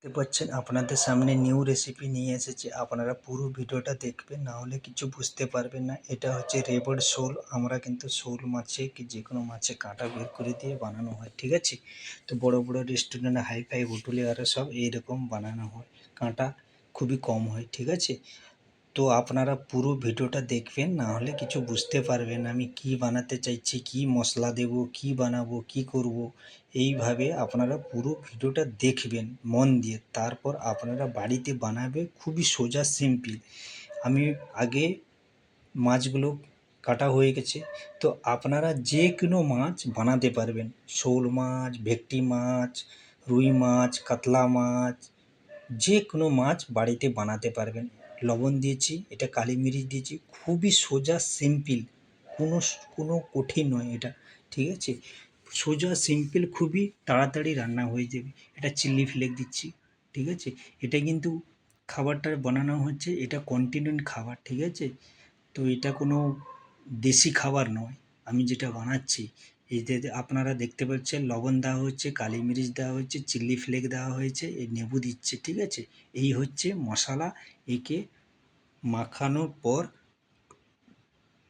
দেখতে পাচ্ছেন আপনাদের সামনে নিউ রেসিপি নিয়ে এসেছি। আপনারা পুরো ভিডিওটা দেখবেন, না হলে কিছু বুঝতে পারবেন না। এটা হচ্ছে রেবড় শোল। আমরা কিন্তু শোল মাছে কি যে কোনো মাছে কাঁটা বের করে দিয়ে বানানো হয়, ঠিক আছে। তো বড় বড় রেস্টুরেন্টে হাই ফাই হোটেলে আরও সব এইরকম বানানো হয়, কাঁটা খুবই কম হয়, ঠিক আছে। তো আপনারা পুরো ভিডিওটা দেখবেন, না হলে কিছু বুঝতে পারবেন না আমি কি বানাতে চাইছি, কি মশলা দেব, কি বানাবো, কি করব। এইভাবে আপনারা পুরো ভিডিওটা দেখবেন মন দিয়ে, তারপর আপনারা বাড়িতে বানাবে। খুবই সোজা সিম্পল। আমি আগে মাছগুলো কাটা হয়ে গেছে। তো আপনারা যে কোনো মাছ বানাতে পারবেন, শোল মাছ, ভেটকি মাছ, রুই মাছ, কাতলা মাছ, যে কোনো মাছ বাড়িতে বানাতে পারবেন। লবণ দিয়েছি, এটা কালি মিরিচ দিয়েছি, খুবই সোজা সিম্পল, কোনো কোনো কঠিন নয় এটা, ঠিক আছে। সোজা সিম্পল, খুবই তাড়াতাড়ি রান্না হয়ে যাবে। এটা চিলি ফ্লেক্স দিচ্ছি, ঠিক আছে। এটা কিন্তু খাবারটা বানানো হচ্ছে, এটা কন্টিনেন্ট খাবার, ঠিক আছে। তো এটা কোনো দেশি খাবার নয়। আমি যেটা বানাচ্ছি, এই যে আপনারা দেখতে পাচ্ছেন, লবণ দেওয়া হচ্ছে, কালি মিরিচ দেওয়া হচ্ছে, চিলি ফ্লেক্স দেওয়া হয়েছে, এই লেবু দিচ্ছে, ঠিক আছে। এই হচ্ছে মশলা। একে মাখানোর পর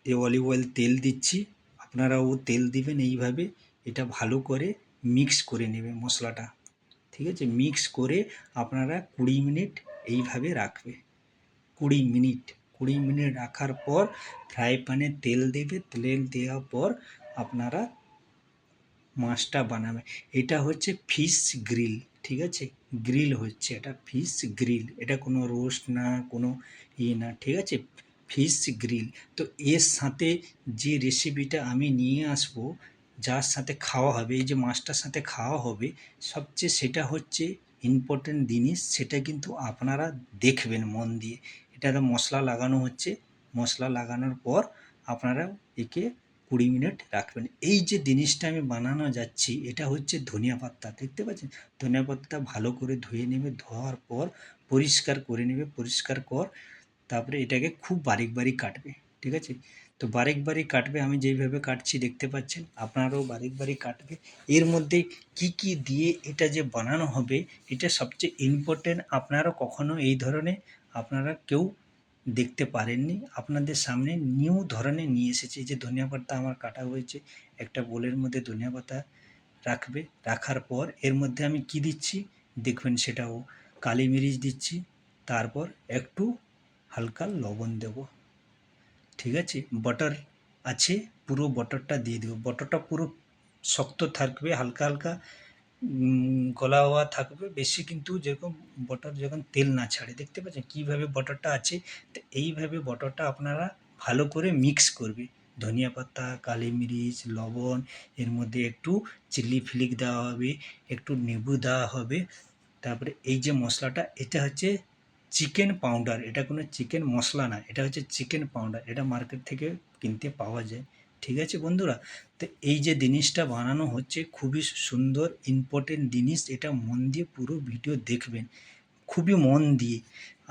অলিভ অয়েল তেল দিচ্ছি, আপনারাও তেল দিবেন। এইভাবে এটা ভালো করে মিক্স করে নেবে মশলাটা, ঠিক আছে। মিক্স করে আপনারা 20 মিনিট এইভাবে রাখবে। 20 মিনিট, 20 মিনিট রাখার পর ফ্রাই প্যানে তেল দেবে। তেল দেওয়ার পর আপনারা মাছটা বানাবে। এটা হচ্ছে ফিশ গ্রিল, ঠিক আছে। গ্রিল হচ্ছে এটা, ফিশ গ্রিল। এটা কোনো রোস্ট না, কোনো না, ঠিক আছে। Fish grill. তো এর সাথে যে রেসিপিটা আমি নিয়ে আসবো, যার সাথে খাওয়া হবে, এই যে মাছটার সাথে খাওয়া হবে, সবচেয়ে সেটা হচ্ছে ইম্পর্টেন্ট জিনিস। সেটা কিন্তু আপনারা দেখবেন মন দিয়ে। এটাতে মশলা লাগানো হচ্ছে। মশলা লাগানোর পর আপনারা একে 20 মিনিট রাখবেন। এই যে জিনিসটা আমি বানানো যাচ্ছি, এটা হচ্ছে ধনিয়া পাতা, দেখতে পাচ্ছেন। ধনিয়া পাতা ভালো করে ধুয়ে নেবে, ধোয়ার পর পরিষ্কার করে নেবে। পরিষ্কার কর, তারপরে এটাকে খুব বারিক বারিক কাটবে, ঠিক আছে। তো বারিক বারিক কাটবে, আমি যেইভাবে কাটছি দেখতে পাচ্ছেন, আপনারাও বারিক বারিক কাটবে। এর মধ্যে কি কি দিয়ে এটা যে বানানো হবে, এটা সবচেয়ে ইম্পর্টেন্ট। আপনারা কখনো এই ধরনের আপনারা কেউ দেখতে পারেননি। আপনাদের সামনে নিউ ধরনের নিয়ে এসেছি। যে ধনিয়া পাতা আমার কাটা হয়েছে, একটা বোলের মধ্যে ধনিয়া পাতা রাখবে। রাখার পর এর মধ্যে আমি কি দিচ্ছি দেখবেন, সেটাও কালি মিরিচ দিচ্ছি, তারপর একটু হালকা লবণ দেব, ঠিক আছে। বাটার আছে, পুরো বাটারটা দিয়ে দেবো। বাটারটা পুরো শক্ত থাকবে, হালকা হালকা গলা হওয়া থাকবে বেশি, কিন্তু যেরকম বাটার যখন তেল না ছাড়ে, দেখতে পাচ্ছেন কীভাবে বাটারটা আছে। তো এইভাবে বাটারটা আপনারা ভালো করে মিক্স করবে। ধনিয়া পাতা, কালি মিরিচ, লবণ, এর মধ্যে একটু চিলি ফ্লেক্স দেওয়া হবে, একটু লেবু দেওয়া হবে। তারপরে এই যে মশলাটা, এটা হচ্ছে চিকেন পাউডার। এটা কোনো চিকেন মশলা না, এটা হচ্ছে চিকেন পাউডার। এটা মার্কেট থেকে কিনতে পাওয়া যায়, ঠিক আছে বন্ধুরা। তো এই যে জিনিসটা বানানো হচ্ছে, খুবই সুন্দর ইম্পর্টেন্ট জিনিস। এটা মন দিয়ে পুরো ভিডিও দেখবেন, খুবই মন দিয়ে।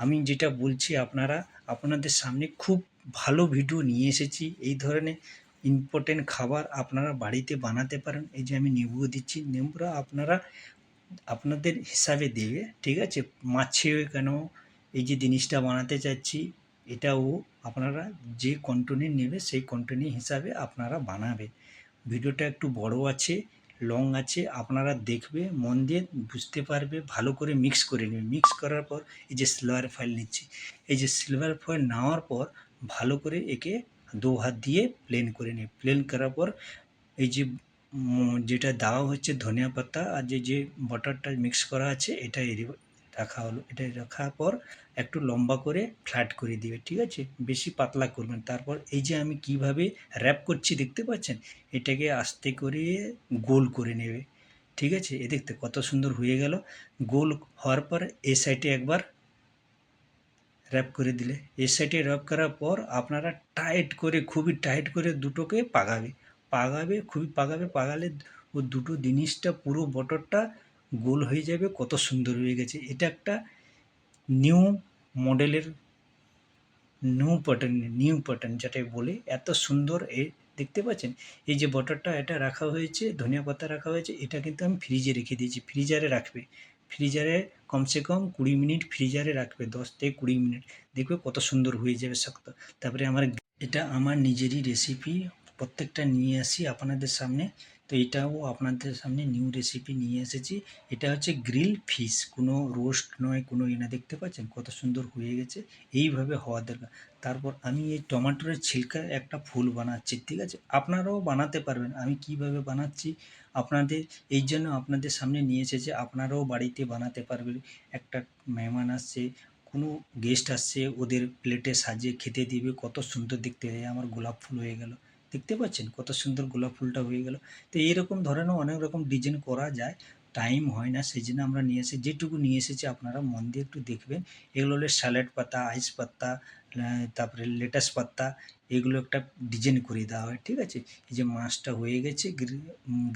আমি যেটা বলছি, আপনারা আপনাদের সামনে খুব ভালো ভিডিও নিয়ে এসেছি। এই ধরনের ইম্পর্টেন্ট খাবার আপনারা বাড়িতে বানাতে পারেন। এই যে আমি লেবু দিচ্ছি, লেবুটা আপনারা আপনাদের হিসাবে দেবে, ঠিক আছে। মাছে কেন এই যে জিনিসটা বানাতে চাচ্ছি, এটাও আপনারা যে কন্টিনিউ নেবে সেই কন্টিনিউ হিসাবে আপনারা বানাবে। ভিডিওটা একটু বড় আছে, লং আছে, আপনারা দেখবে মন দিয়ে, বুঝতে পারবে। ভালো করে মিক্স করে নেবে। মিক্স করার পর এই যে সিলভার ফয়েল নিচ্ছি, এই যে সিলভার ফয়েল নেওয়ার পর ভালো করে একে দু হাত দিয়ে প্লেন করে নেবে। প্লেন করার পর এই যে যেটা দেওয়া হচ্ছে ধনিয়া পাতা আর যে বাটারটা মিক্স করা আছে, এটা রাখা হলো। এটা রাখার পর একটু লম্বা করে ফ্ল্যাট করে দিবে, ঠিক আছে। বেশি পাতলা করবেন। তারপর এই যে আমি কিভাবে র্যাপ করছি দেখতে পাচ্ছেন, এটাকে আস্তে করে গোল করে নেবে, ঠিক আছে। এ দেখতে কত সুন্দর হয়ে গেল। গোল হওয়ার পর এই সাইডে একবার র্যাপ করে দিলে, এই সাইডে র্যাপ করার পর আপনারা টাইট করে, খুবই টাইট করে দুটোকে পাকাবে। পাকাবে, খুবই পাকাবে। পাকালে ও দুটো জিনিসটা পুরো বটরটা গোল হয়ে যাবে। কত সুন্দর হয়ে গেছে। এটা একটা নিউ মডেলের নিউ প্যাটার্ন যেটাই বলে, এত সুন্দর এ দেখতে পাচ্ছেন। এই যে বটরটা এটা রাখা হয়েছে, ধনিয়া পাতা রাখা হয়েছে, এটা কিন্তু আমি ফ্রিজে রেখে দিয়েছি। ফ্রিজারে রাখবে, ফ্রিজারে কমসে কম 20 মিনিট ফ্রিজারে রাখবে, 10 থেকে 20 মিনিট, দেখবে কত সুন্দর হয়ে যাবে শক্ত। তারপরে এটা আমার নিজেরই রেসিপি, প্রত্যেকটা নিয়ে আসি আপনাদের সামনে। তো এটাও আপনাদের সামনে নিউ রেসিপি নিয়ে এসেছি। এটা হচ্ছে গ্রিল ফিশ, কোনো রোস্ট নয়, কোনো না, দেখতে পাচ্ছেন কত সুন্দর হয়ে গেছে, এইভাবে হওয়া দরকার। তারপর আমি এই টমেটোর ছিলকা একটা ফুল বানাচ্ছি, ঠিক আছে, আপনারাও বানাতে পারবেন। আমি কিভাবে বানাচ্ছি আপনাদের এই জন্য আপনাদের সামনে নিয়ে এসেছি, আপনারাও বাড়িতে বানাতে পারবেন। একটা মেহমান আসছে, কোনো গেস্ট আসছে, ওদের প্লেটে সাজিয়ে খেতে দিবে, কত সুন্দর দেখতে হয়। আমার গোলাপ ফুল হয়ে গেল, দেখতে পাচ্ছেন কত সুন্দর গোলাপ ফুলটা হয়ে গেল। তো এইরকম ধরনের অনেক রকম ডিজাইন করা যায়, টাইম হয় না, সেই জন্য আমরা নিয়ে এসেছি। যেটুকু নিয়ে এসেছি আপনারা মন দিয়ে একটু দেখবেন। এগুলো হলো স্যালাড পাতা, আইস পাতা, তারপরে লেটাস পাতা, এগুলো একটা ডিজাইন করে দেওয়া হয়, ঠিক আছে। এই যে মাছটা হয়ে গেছে,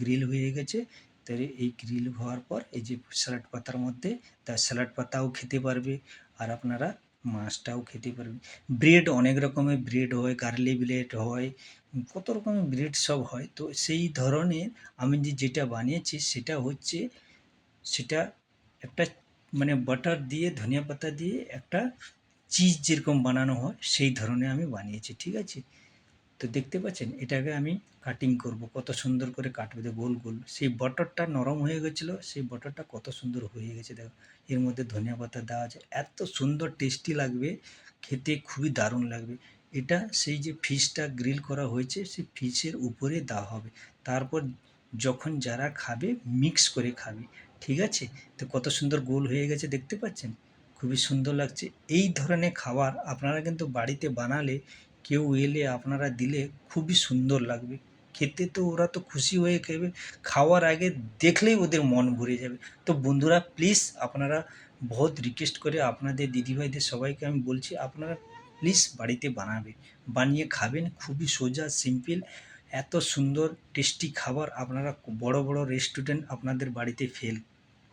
গ্রিল হয়ে গেছে। তাহলে এই গ্রিল হওয়ার পর এই যে স্যালাড পাতার মধ্যে, তার স্যালাড পাতাও খেতে পারবে, আর আপনারা মাছটাও খেতে পারবে। ব্রেড, অনেক রকমের ব্রেড হয়, গার্লি ব্রেড হয়, কত রকমের ব্রেড সব হয়। তো সেই ধরনের আমি যেটা বানিয়েছি সেটা হচ্ছে, সেটা একটা মানে বাটার দিয়ে, ধনিয়া পাতা দিয়ে একটা চিজ যেরকম বানানো হয় সেই ধরনের আমি বানিয়েছি, ঠিক আছে। তো দেখতে পাচ্ছেন এটাকে আমি কাটিং করব, কত সুন্দর করে কাটবে, তো গোল গোল। সেই বাটারটা নরম হয়ে গেছিলো, সেই বাটারটা কত সুন্দর হয়ে গেছে দেখো। এর মধ্যে ধনিয়া পাতা দেওয়া আছে, এত সুন্দর টেস্টি লাগবে, খেতে খুবই দারুণ লাগবে। এটা সেই যে ফিশটা গ্রিল করা হয়েছে সেই ফিশের উপরে দেওয়া হবে। তারপর যখন যারা খাবে মিক্স করে খাবে, ঠিক আছে। তো কত সুন্দর গোল হয়ে গেছে, দেখতে পাচ্ছেন, খুবই সুন্দর লাগছে। এই ধরনের খাবার আপনারা কিন্তু বাড়িতে বানালে, কেউ এলে আপনারা দিলে খুবই সুন্দর লাগবে খেতে। তো ওরা তো খুশি হয়ে খাবে, খাওয়ার আগে দেখলেই ওদের মন ভরে যাবে। তো বন্ধুরা প্লিজ আপনারা, বহুত রিকোয়েস্ট করে আপনাদের দিদিভাইদের সবাইকে আমি বলছি, আপনারা প্লিজ বাড়িতে বানিয়ে খাবেন, খুবই সোজা সিম্পল, এত সুন্দর টেস্টি খাবার আপনারা বড় বড় রেস্টুরেন্ট আপনাদের বাড়িতে ফেল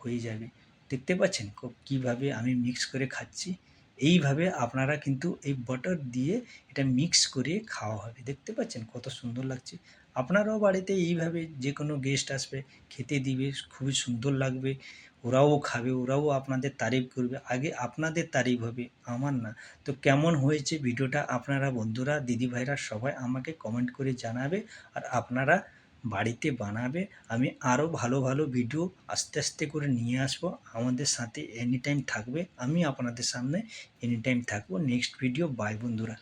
হয়ে যাবে। দেখতে পাচ্ছেন কীভাবে আমি মিক্স করে খাচ্ছি। এইভাবে আপনারা কিন্তু এই বাটার দিয়ে এটা মিক্স করে খাওয়া হবে, দেখতে পাচ্ছেন কত সুন্দর লাগছে। আপনারাও বাড়িতে এইভাবে, যে কোনো গেস্ট আসবে খেতে দিবে, খুবই সুন্দর লাগবে, ওরাও খাবে, ওরাও আপনাদের তারিফ করবে, আগে আপনাদের তারিফ হবে, আমার না। তো কেমন হয়েছে ভিডিওটা আপনারা বন্ধুরা দিদিভাইরা সবাই আমাকে কমেন্ট করে জানাবে। আর আপনারা বাড়িতে বানাবে, আমি আরও ভালো ভালো ভিডিও আস্তে আস্তে করে নিয়ে আসবো, আমাদের সাথে এনি টাইম থাকবে, আমি আপনাদের সামনে এনি টাইম থাকবো। নেক্সট ভিডিও, বাই বন্ধুরা।